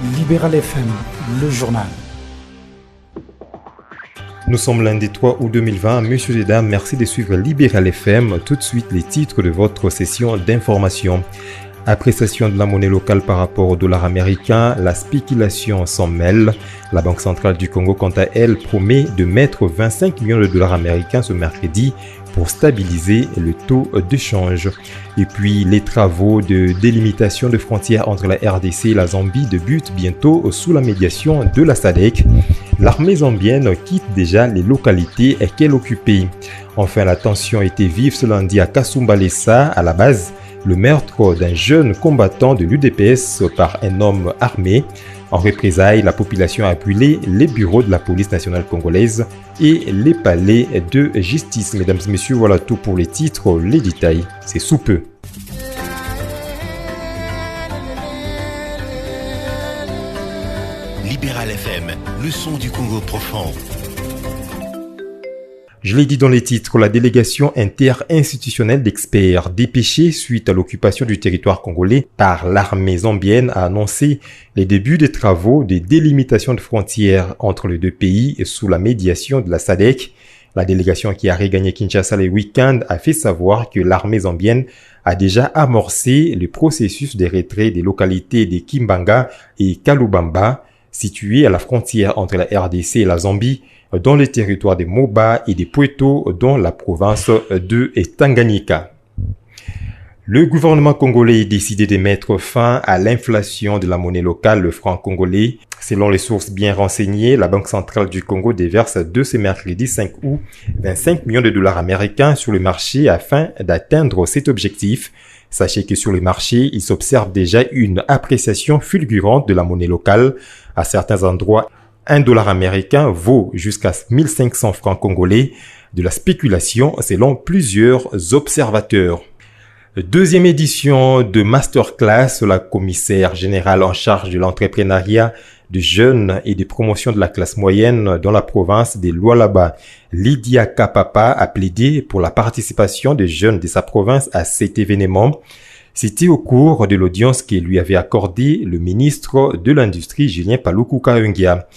Libéral FM, le journal. Nous sommes lundi 3 août 2020. Messieurs et dames, merci de suivre Libéral FM. Tout de suite, les titres de votre session d'information. Appréciation de la monnaie locale par rapport au dollar américain, la spéculation s'en mêle. La Banque centrale du Congo, quant à elle, promet de mettre 25 millions de dollars américains ce mercredi pour stabiliser le taux de change. Et puis, les travaux de délimitation de frontières entre la RDC et la Zambie débutent bientôt sous la médiation de la SADC. L'armée zambienne quitte déjà les localités qu'elle occupait. Enfin, la tension était vive ce lundi à Kasumbalesa, à la base. Le meurtre d'un jeune combattant de l'UDPS par un homme armé. En représailles, la population a appelé les bureaux de la police nationale congolaise et les palais de justice. Mesdames et messieurs, voilà tout pour les titres. Les détails, c'est sous peu. Libéral FM, le son du Congo profond. Je l'ai dit dans les titres, la délégation interinstitutionnelle d'experts dépêchée suite à l'occupation du territoire congolais par l'armée zambienne a annoncé les débuts des travaux de délimitation de frontières entre les deux pays sous la médiation de la SADC. La délégation qui a regagné Kinshasa le week-end a fait savoir que l'armée zambienne a déjà amorcé le processus de retrait des localités de Kimbanga et Kalubamba, situées à la frontière entre la RDC et la Zambie, dans les territoires de Moba et de Puerto, dans la province de Tanganyika. Le gouvernement congolais a décidé de mettre fin à l'inflation de la monnaie locale, le franc congolais. Selon les sources bien renseignées, la Banque centrale du Congo déverse de ce mercredi 5 août 25 millions de dollars américains sur le marché afin d'atteindre cet objectif. Sachez que sur le marché, il s'observe déjà une appréciation fulgurante de la monnaie locale. À certains endroits, $1 américain vaut jusqu'à 1500 francs congolais, de la spéculation selon plusieurs observateurs. Deuxième édition de Masterclass, la commissaire générale en charge de l'entrepreneuriat de jeunes et de promotion de la classe moyenne dans la province de Lualaba, Lydia Kapapa, a plaidé pour la participation des jeunes de sa province à cet événement. C'était au cours de l'audience que lui avait accordé le ministre de l'Industrie, Julien Paluku Kahungia.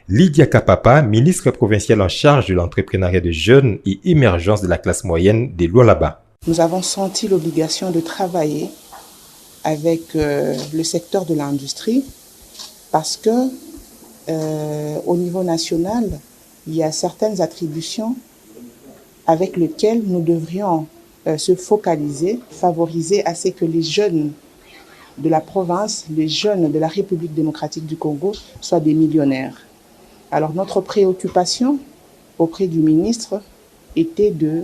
Lydia Kapapa, ministre provinciale en charge de l'entrepreneuriat de jeunes et émergence de la classe moyenne de Lualaba. Nous avons senti l'obligation de travailler avec le secteur de l'industrie parce que au niveau national, il y a certaines attributions avec lesquelles nous devrions se focaliser, favoriser à ce que les jeunes de la province, les jeunes de la République démocratique du Congo soient des millionnaires. Alors notre préoccupation auprès du ministre était de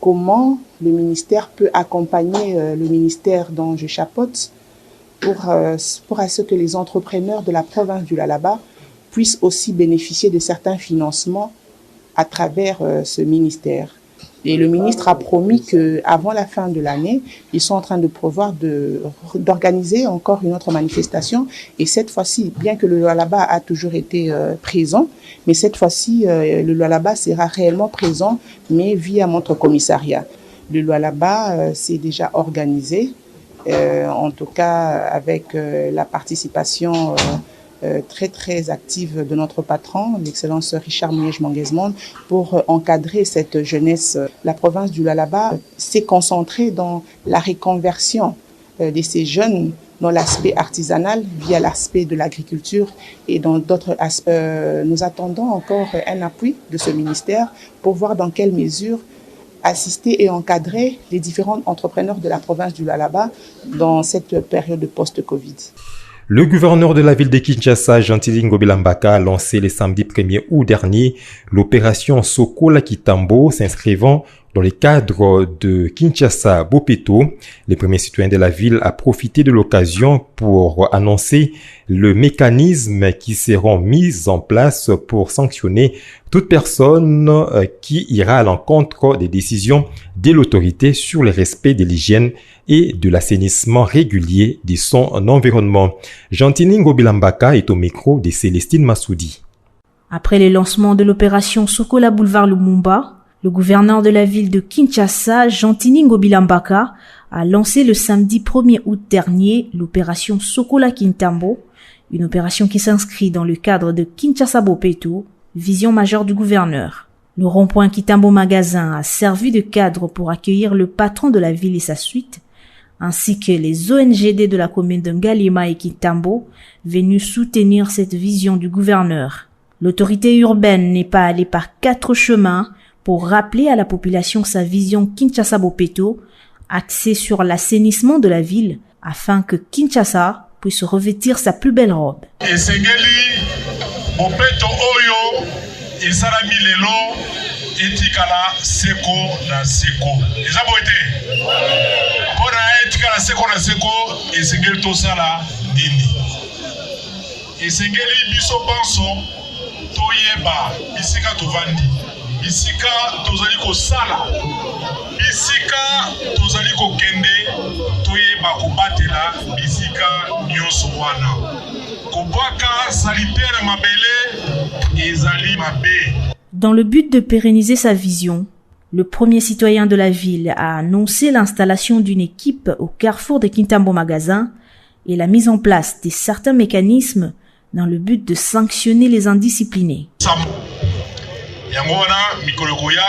comment le ministère peut accompagner le ministère dont je chapeaute pour à ce que les entrepreneurs de la province du Lualaba puissent aussi bénéficier de certains financements à travers ce ministère. Et le ministre a promis qu'avant la fin de l'année, ils sont en train de prévoir d'organiser encore une autre manifestation. Et cette fois-ci, bien que le Lualaba a toujours été présent, mais cette fois-ci, le Lualaba sera réellement présent, mais via notre commissariat. Le Lualaba s'est déjà organisé, en tout cas avec la participation très très active de notre patron, l'excellence Richard Mouyej-Manguesmond, pour encadrer cette jeunesse. La province du Lualaba s'est concentrée dans la reconversion de ces jeunes dans l'aspect artisanal via l'aspect de l'agriculture et dans d'autres aspects. Nous attendons encore un appui de ce ministère pour voir dans quelle mesure assister et encadrer les différents entrepreneurs de la province du Lualaba dans cette période de post-Covid. Le gouverneur de la ville de Kinshasa, Gentili Ngobila Mbaka, a lancé le samedi 1er août dernier l'opération Sokola Kitambo, s'inscrivant dans le cadre de Kinshasa Bopeto. Les premiers citoyens de la ville ont profité de l'occasion pour annoncer le mécanisme qui seront mis en place pour sanctionner toute personne qui ira à l'encontre des décisions de l'autorité sur le respect de l'hygiène et de l'assainissement régulier de son environnement. Gentili Ngobila Mbaka est au micro de Célestine Massoudi. Après le lancement de l'opération Sokola Boulevard Lumumba, le gouverneur de la ville de Kinshasa, Gentili Ngobila Mbaka, a lancé le samedi 1er août dernier l'opération Sokola Kitambo, Une opération qui s'inscrit dans le cadre de Kinshasa-Bopeto, vision majeure du gouverneur. Le rond-point Kitambo Magasin a servi de cadre pour accueillir le patron de la ville et sa suite, ainsi que les ONGD de la commune de Ngalima et Kitambo, venus soutenir cette vision du gouverneur. L'autorité urbaine n'est pas allée par 4 chemins pour rappeler à la population sa vision Kinshasa-Bopeto, axée sur l'assainissement de la ville, afin que Kinshasa puisse revêtir sa plus belle robe. Esalami lelo etikala seko na seko. Eza boite. Pona etikala seko na seko esengeli tosala nini. Esengeli biso banso toyeba bisika tovandi. Bisika tozali kosala. Bisika tozali kokende toyeba kobatela bisika nyonso wana. Kobwaka salitaire mabele ezali mabe. Dans le but de pérenniser sa vision, le premier citoyen de la ville a annoncé l'installation d'une équipe au carrefour de Kitambo Magasin et la mise en place de certains mécanismes dans le but de sanctionner les indisciplinés. Yango wana mikolo koya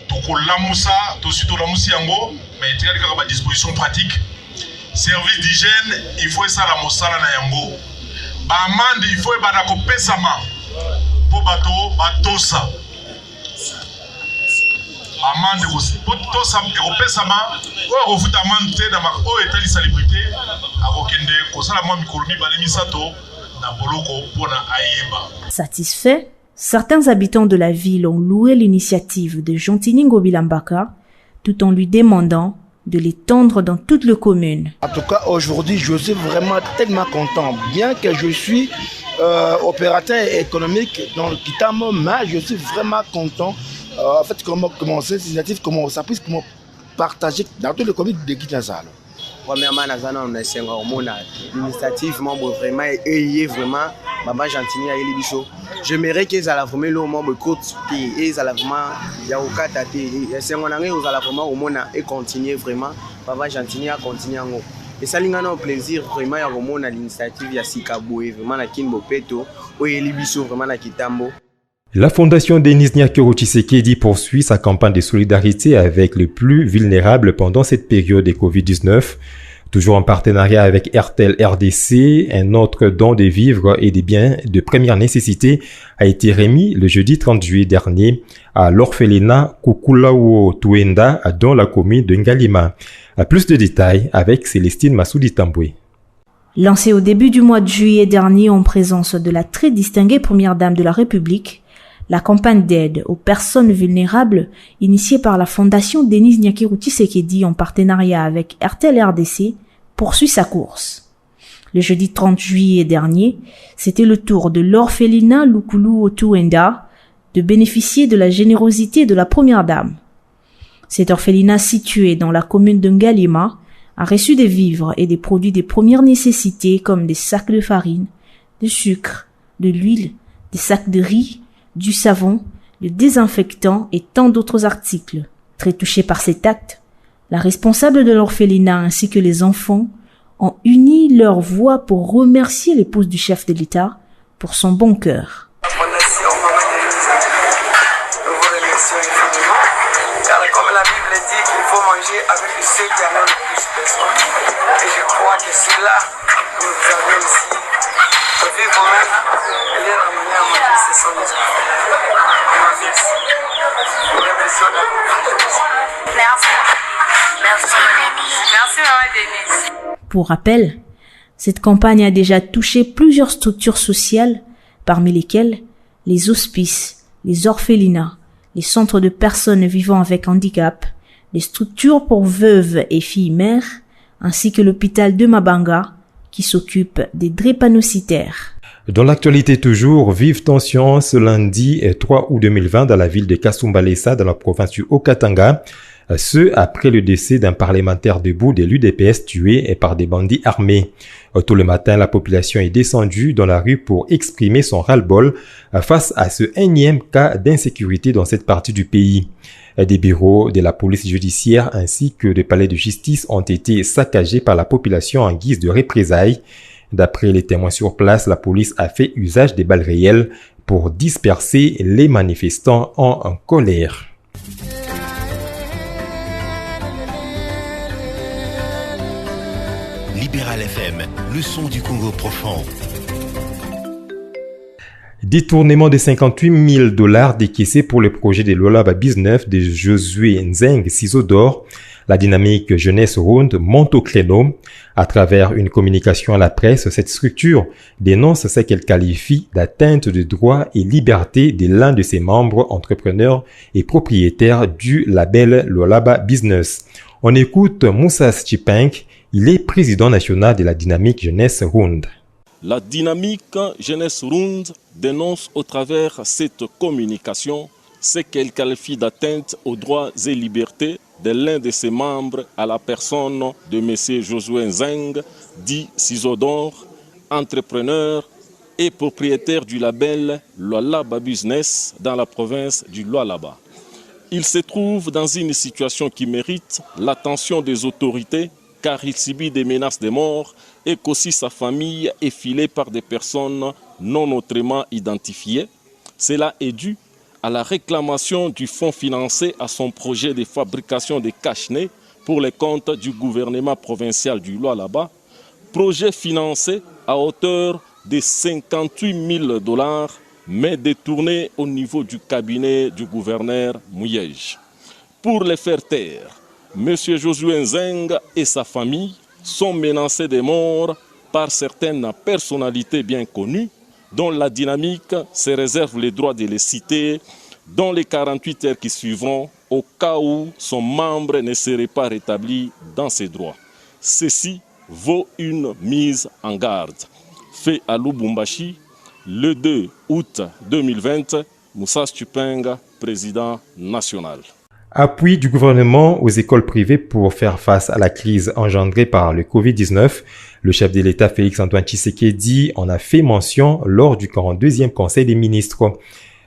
tokolamusa tositolamusi yango mais tikali kaka ba disposition pratique. Service d'hygiène il faut ça la mosala na yango. Ba amande il faut ba ko pesama po bato batosa. Amande ko tosa ko pesama o refuta amande te na ma o etali célébrité akokende ko sala mo mikolo mi balemi sato na boloko pona ayeba. Satisfait, certains habitants de la ville ont loué l'initiative de Jontini Ngobilambaka tout en lui demandant de l'étendre dans toute la commune. En tout cas, aujourd'hui, je suis vraiment tellement content. Bien que je suis opérateur économique dans le Kitambo, mais je suis vraiment content. En fait, comment cette initiative, comment ça puisse partager dans toutes les communes de Kinshasa. Premièrement, on a l'initiative vraiment et vraiment Baba Jontini à Elibiso. J'aimerais qu'ils aient vraiment le membre courte et ils allaient vraiment yaoka tate et c'est mon année aux vraiment au monde et continuer vraiment Baba Jontini à continuer en haut. Et ça l'ingana au plaisir vraiment ya vraiment l'initiative ya Sikaboué vraiment na Kinbopeto ou Elibiso vraiment na Kitambo. La fondation Denis Nyakero Tshisekedi poursuit sa campagne de solidarité avec les plus vulnérables pendant cette période de Covid-19. Toujours en partenariat avec RTL RDC, un autre don de vivres et des biens de première nécessité a été remis le jeudi 30 juillet dernier à l'orphelinat Kukulao Tuenda dans la commune de Ngalima. Plus de détails avec Célestine Massoudi Tamboué. Lancé au début du mois de juillet dernier en présence de la très distinguée première dame de la République, la campagne d'aide aux personnes vulnérables, initiée par la fondation Denis Nyakero Tshisekedi en partenariat avec RTL RDC, poursuit sa course. Le jeudi 30 juillet dernier, c'était le tour de l'orphelinat Lukulu Otuenda de bénéficier de la générosité de la première dame. Cet orphelinat situé dans la commune de Ngalima a reçu des vivres et des produits de première nécessité comme des sacs de farine, de sucre, de l'huile, des sacs de riz, du savon, le désinfectant et tant d'autres articles. Très touchés par cet acte, la responsable de l'orphelinat ainsi que les enfants ont uni leur voix pour remercier l'épouse du chef de l'État pour son bon cœur. Comme la Bible dit qu'il faut manger avec ceux qui en ont le plus besoin. Et je crois que c'est là que vous avez aussi vu vous-même les ramener à manger, ce sont les enfants. Merci Maman Denise. Pour rappel, cette campagne a déjà touché plusieurs structures sociales, parmi lesquelles les hospices, les orphelinats, les centres de personnes vivant avec handicap, les structures pour veuves et filles-mères, ainsi que l'hôpital de Mabanga, qui s'occupe des drépanocytaires. Dans l'actualité toujours, vive tension ce lundi 3 août 2020 dans la ville de Kasumbalesa, dans la province du Haut-Katanga. Ce, après le décès d'un parlementaire debout de l'UDPS tué par des bandits armés. Tout le matin, la population est descendue dans la rue pour exprimer son ras-le-bol face à ce énième cas d'insécurité dans cette partie du pays. Des bureaux de la police judiciaire ainsi que des palais de justice ont été saccagés par la population en guise de représailles. D'après les témoins sur place, la police a fait usage des balles réelles pour disperser les manifestants en colère. Libéral FM, le son du Congo profond. Détournement de 58 000 $ décaissés pour le projet de Lualaba Business de Josué Nzeng Ciseaux d'Or. La dynamique Jeunesse Round monte au créneau. À travers une communication à la presse, cette structure dénonce ce qu'elle qualifie d'atteinte de droits et libertés de l'un de ses membres entrepreneurs et propriétaires du label Lualaba Business. On écoute Moussa Stipenk, il est président national de la dynamique Jeunesse Round. La dynamique Jeunesse Round dénonce au travers cette communication ce qu'elle qualifie d'atteinte aux droits et libertés de l'un de ses membres à la personne de M. Josué Nzeng, dit Ciseaux d'Or, entrepreneur et propriétaire du label Lualaba Business dans la province du Lualaba. Il se trouve dans une situation qui mérite l'attention des autorités car il subit des menaces de mort et qu'aussi sa famille est filée par des personnes non autrement identifiées. Cela est dû à la réclamation du fonds financé à son projet de fabrication de cache-nez pour les comptes du gouvernement provincial du Lualaba, projet financé à hauteur de 58 000 $, mais détourné au niveau du cabinet du gouverneur Mouyej. Pour les faire taire, M. Josué Nzeng et sa famille sont menacés de mort par certaines personnalités bien connues dont la dynamique se réserve le droit de les citer dans les 48 heures qui suivront au cas où son membre ne serait pas rétabli dans ses droits. Ceci vaut une mise en garde. Fait à Lubumbashi le 2 août 2020, Moussa Stipenga, président national. Appui du gouvernement aux écoles privées pour faire face à la crise engendrée par le Covid-19. Le chef de l'État Félix-Antoine Tshisekedi en a fait mention lors du 42e Conseil des ministres.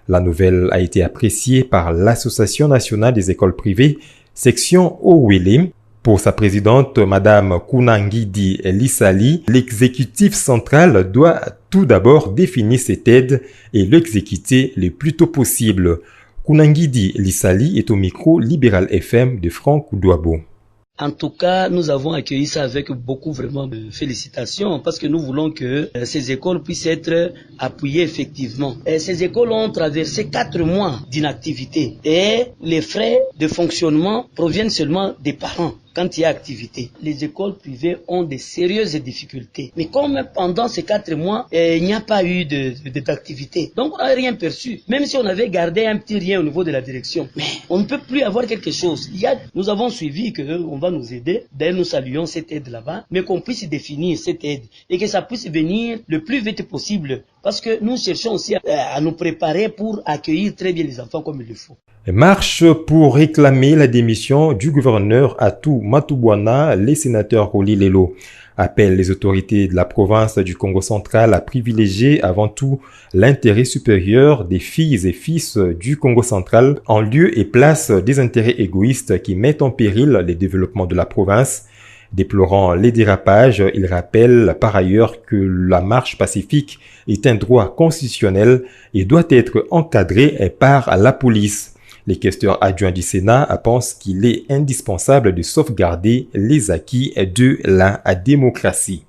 La nouvelle a été appréciée par l'Association nationale des écoles privées, section Owele. Pour sa présidente, Madame Kunangidi Lissali, l'exécutif central doit tout d'abord définir cette aide et l'exécuter le plus tôt possible. Kunangidi Lissali est au micro Libéral FM de Franck Douabo. En tout cas, nous avons accueilli ça avec beaucoup vraiment de félicitations parce que nous voulons que ces écoles puissent être appuyées effectivement. Et ces écoles ont traversé 4 mois d'inactivité et les frais de fonctionnement proviennent seulement des parents. Quand il y a activité, les écoles privées ont de sérieuses difficultés. Mais comme pendant ces 4 mois, il n'y a pas eu d'activité, donc on n'a rien perçu. Même si on avait gardé un petit rien au niveau de la direction, mais on ne peut plus avoir quelque chose. Nous avons suivi qu'on va nous aider. D'ailleurs, nous saluons cette aide là-bas, mais qu'on puisse définir cette aide et que ça puisse venir le plus vite possible. Parce que nous cherchons aussi à nous préparer pour accueillir très bien les enfants comme il le faut. Marche pour réclamer la démission du gouverneur Atou Matubwana, les sénateurs Roli Lelo appellent les autorités de la province du Congo central à privilégier avant tout l'intérêt supérieur des filles et fils du Congo central en lieu et place des intérêts égoïstes qui mettent en péril le développement de la province. Déplorant les dérapages, il rappelle par ailleurs que la marche pacifique est un droit constitutionnel et doit être encadré par la police. Les questeurs adjoints du Sénat pensent qu'il est indispensable de sauvegarder les acquis de la démocratie.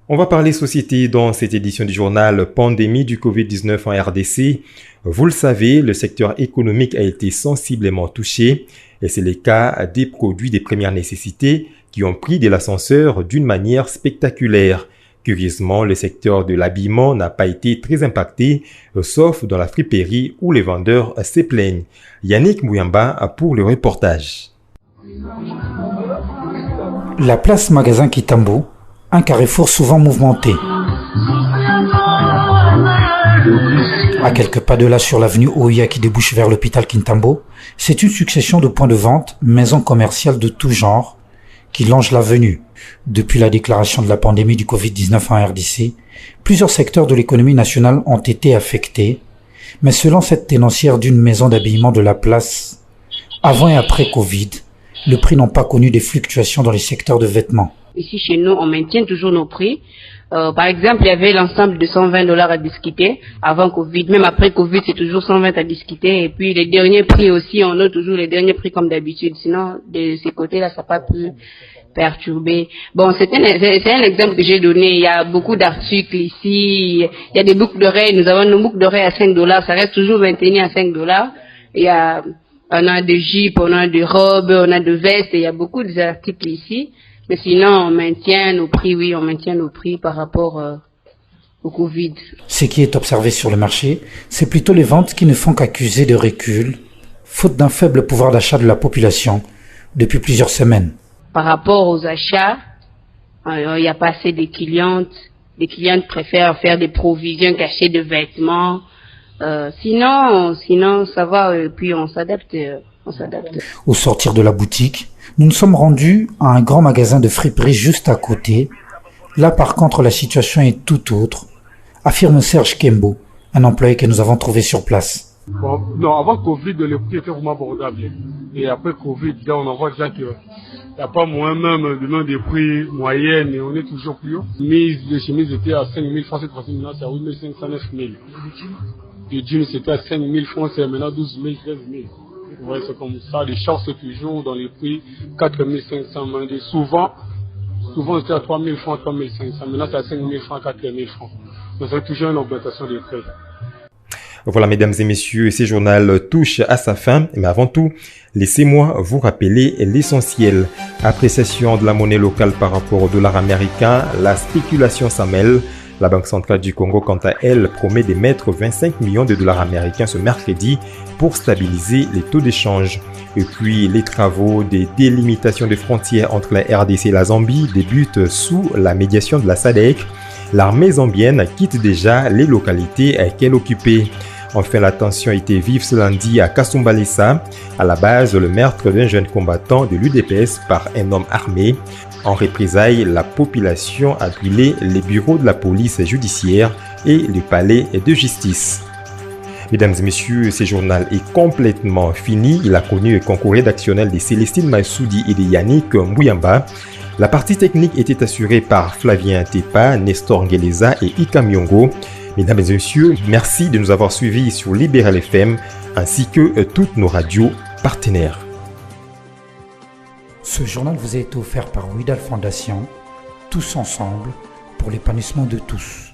On va parler société dans cette édition du journal Pandémie du Covid-19 en RDC. Vous le savez, le secteur économique a été sensiblement touché et c'est le cas des produits des premières nécessités qui ont pris de l'ascenseur d'une manière spectaculaire. Curieusement, le secteur de l'habillement n'a pas été très impacté, sauf dans la friperie où les vendeurs se plaignent. Yannick Mouyamba pour le reportage. La place magasin Kitambo, un carrefour souvent mouvementé. À quelques pas de là sur l'avenue Oya qui débouche vers l'hôpital Kintambo, c'est une succession de points de vente, maisons commerciales de tout genre, qui longe l'avenue. Depuis la déclaration de la pandémie du Covid-19 en RDC, plusieurs secteurs de l'économie nationale ont été affectés, mais selon cette tenancière d'une maison d'habillement de la place, avant et après Covid, le prix n'ont pas connu des fluctuations dans les secteurs de vêtements. ici chez nous, on maintient toujours nos prix. Par exemple, il y avait l'ensemble de $120 à discuter avant Covid. Même après Covid, c'est toujours 120 à discuter. Et puis les derniers prix aussi, on a toujours les derniers prix comme d'habitude. Sinon, de ces côtés-là, ça n'a pas pu perturber. Bon, c'est un exemple que j'ai donné. Il y a beaucoup d'articles ici. Il y a des boucles d'oreilles. Nous avons nos boucles d'oreilles à $5. Ça reste toujours maintenu à $5. On a de jupes, on a de robes, on a de vestes. Il y a beaucoup d'articles ici. Mais sinon, on maintient nos prix, oui, on maintient nos prix par rapport au Covid. Ce qui est observé sur le marché, c'est plutôt les ventes qui ne font qu'accuser de recul, faute d'un faible pouvoir d'achat de la population depuis plusieurs semaines. Par rapport aux achats, il n'y a pas assez de clientes. Les clientes préfèrent faire des provisions cachées de vêtements. Sinon, ça va, et puis on s'adapte. Au sortir de la boutique, nous nous sommes rendus à un grand magasin de friperie juste à côté. Là, par contre, la situation est tout autre, affirme Serge Kembo, un employé que nous avons trouvé sur place. Bon, non, avant Covid, les prix étaient vraiment abordables. Et après Covid, là, on en voit déjà qu'il n'y a pas moins même des prix moyens, mais on est toujours plus haut. Les chemises étaient à 5 000 francs, cette fois-ci, maintenant, c'est à 8 500, 9 000. Les jeans, c'était à 5 000 francs, c'est maintenant 12 000, 13 000. Ouais, c'est comme ça. Les shorts, c'est toujours dans les prix 4 500. Souvent, c'était à 3 000 francs, 3 500. Maintenant, c'est à 5 000 francs, 4 000 francs. Donc, c'est toujours une augmentation des prix. Voilà, mesdames et messieurs, ce journal touche à sa fin. Mais avant tout, laissez-moi vous rappeler l'essentiel. Appréciation de la monnaie locale par rapport au dollar américain, la spéculation s'en mêle. La Banque centrale du Congo, quant à elle, promet d'émettre 25 millions de dollars américains ce mercredi pour stabiliser les taux d'échange. Et puis, les travaux de délimitation des frontières entre la RDC et la Zambie débutent sous la médiation de la SADC. L'armée zambienne quitte déjà les localités qu'elle occupait. Enfin, la tension était vive ce lundi à Kasumbalesa. À la base, le meurtre d'un jeune combattant de l'UDPS par un homme armé. En représailles, la population a brûlé les bureaux de la police judiciaire et le palais de justice. Mesdames et messieurs, ce journal est complètement fini. Il a connu le concours rédactionnel de Célestine Massoudi et de Yannick Mbouyamba. La partie technique était assurée par Flavien Tepa, Nestor Ngeleza et Ika Miongo. Mesdames et messieurs, merci de nous avoir suivis sur Libéral FM ainsi que toutes nos radios partenaires. Ce journal vous a été offert par Widal Fondation, tous ensemble pour l'épanouissement de tous.